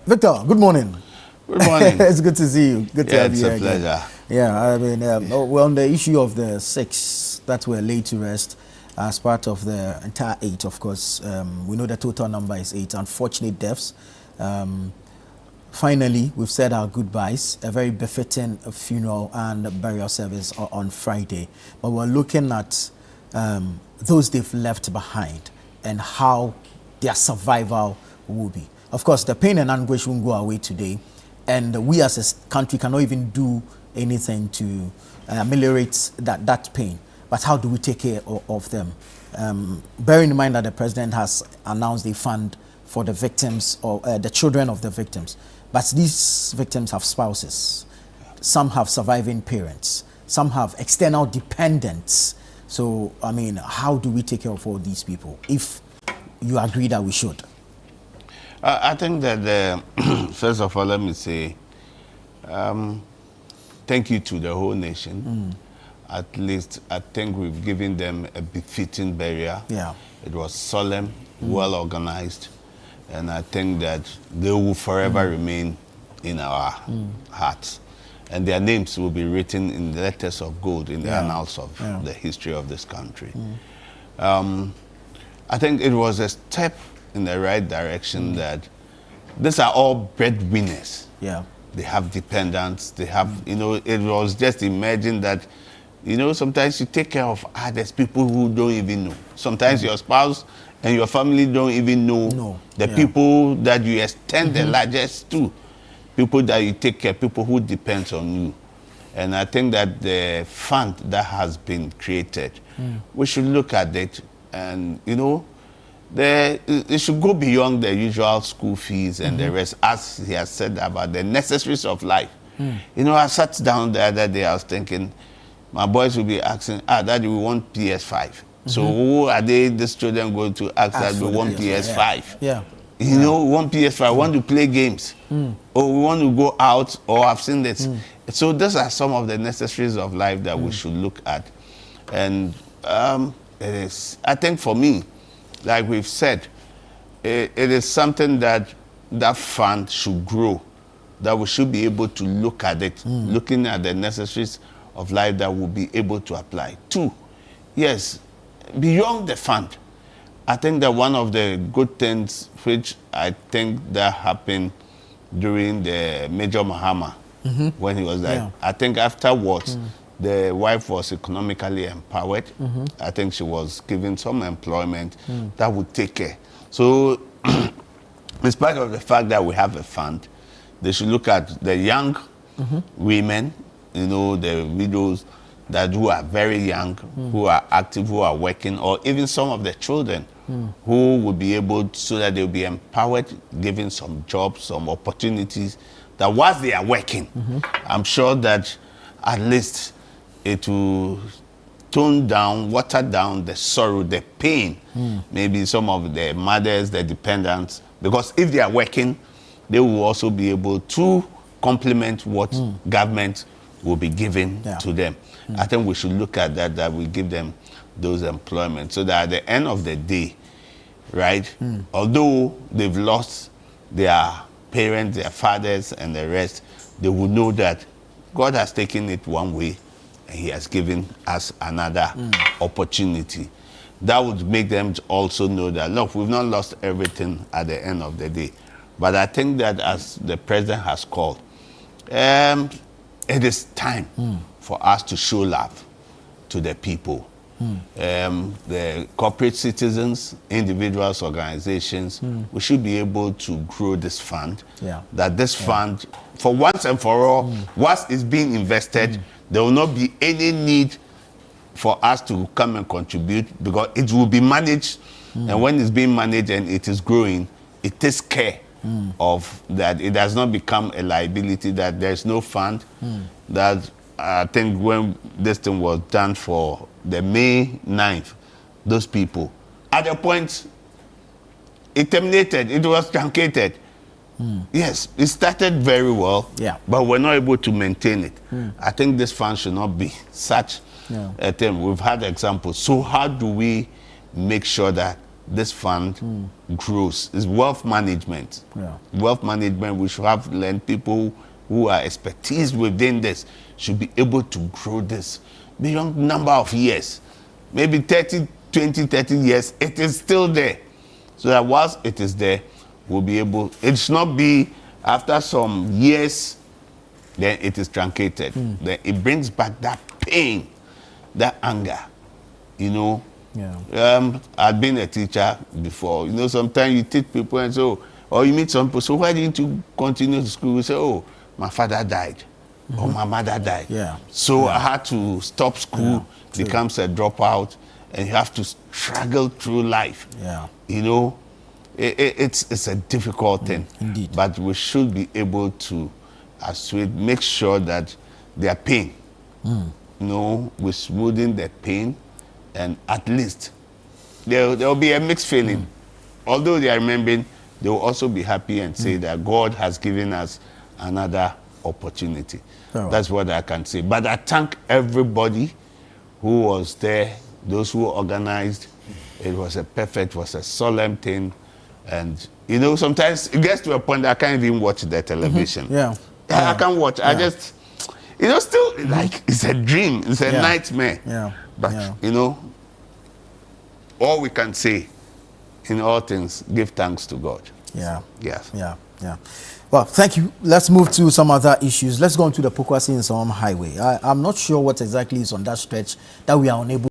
Victor, good morning. Good morning. It's good to see you. Good to have you here. It's a pleasure. Yeah, I mean, we're on the issue of the 6 that were laid to rest as part of the entire 8, of course. We know the total number is 8 unfortunate deaths. Finally, we've said our goodbyes, a very befitting funeral and burial service on Friday. But we're looking at those they've left behind and how their survival will be. Of course, the pain and anguish won't go away today, and we as a country cannot even do anything to ameliorate that pain. But how do we take care of them? Bearing in mind that the president has announced a fund for the victims or the children of the victims, but these victims have spouses, some have surviving parents, some have external dependents. So, I mean, how do we take care of all these people if you agree that we should? I think that, first of all, let me say thank you to the whole nation. At least I think we've given them a befitting burial. Yeah. It was solemn, well organized, and I think that they will forever remain in our hearts. And their names will be written in the letters of gold in the annals of the history of this country. I think it was a step in the right direction that these are all breadwinners. Yeah. They have dependents, they have, you know, it was just imagine that, you know, sometimes you take care of others, people who don't even know. Sometimes your spouse and your family don't even know the people that you extend the largest to. People that you take care, people who depend on you. And I think that the fund that has been created, we should look at it and, you know, it should go beyond the usual school fees and the rest, as he has said about the necessaries of life. You know, I sat down the other day, I was thinking, my boys will be asking, Daddy, we want PS5. So who are these children going to ask that we want PS5? Yeah. You know, we want PS5, we want to play games, or we want to go out, or I've seen this. So those are some of the necessaries of life that we should look at. And it is, I think for me, like we've said, it is something that fund should grow, that we should be able to look at it, looking at the necessaries of life that we'll be able to apply. 2, yes, beyond the fund, I think that one of the good things which I think that happened during the Major Mahama, when he was like, I think afterwards, the wife was economically empowered. I think she was given some employment that would take care. So, in spite of the fact that we have a fund, they should look at the young women, you know, the widows who are very young, who are active, who are working, or even some of the children who will be able, so that they'll be empowered, given some jobs, some opportunities, that whilst they are working, I'm sure that at least it will tone down, water down the sorrow, the pain, maybe some of the mothers, the dependents, because if they are working, they will also be able to complement what government will be giving to them. I think we should look at that we give them those employment, so that at the end of the day, right, although they've lost their parents, their fathers, and the rest, they will know that God has taken it one way, and he has given us another opportunity. That would make them also know that, look, we've not lost everything at the end of the day. But I think that as the president has called, it is time for us to show love to the people. The corporate citizens, individuals, organizations, we should be able to grow this fund. That this fund, for once and for all, once it's being invested, there will not be any need for us to come and contribute, because it will be managed, and when it's being managed and it is growing, it takes care of that. It does not become a liability, that there's no fund. That I think when this thing was done for the May 9th, those people, at the point, it terminated, it was truncated. Yes, it started very well, but we're not able to maintain it. I think this fund should not be such a thing. We've had examples. So how do we make sure that this fund grows. It's wealth management. Yeah. Wealth management, we should have learned people who are expertise within this should be able to grow this beyond number of years. Maybe 30 years, it is still there. So that whilst it is there, we'll be able, it should not be after some years, then it is truncated. Then it brings back that pain, that anger, you know. Yeah. I've been a teacher before. You know, sometimes you teach people and so, or you meet some people, so why didn't you continue to school? We say, oh, my father died, or my mother died. Yeah. So I had to stop school, becomes a dropout, and you have to struggle through life. Yeah. You know, it's a difficult thing. Indeed. But we should be able to assuage, make sure that their pain, you know, we're smoothing the pain, and at least there will be a mixed feeling. Although they are remembering, they will also be happy and say that God has given us another opportunity. Right. That's what I can say. But I thank everybody who was there, those who organized. It was a solemn thing. And, you know, sometimes it gets to a point that I can't even watch the television. Yeah. I can't watch. I just, you know, still, like, it's a dream. It's a nightmare. Yeah. But, you know, all we can say in all things, give thanks to God. Yeah. Yes. Yeah. Yeah. Well, thank you. Let's move to some other issues. Let's go on to the Pokwasi and Highway. I'm not sure what exactly is on that stretch that we are unable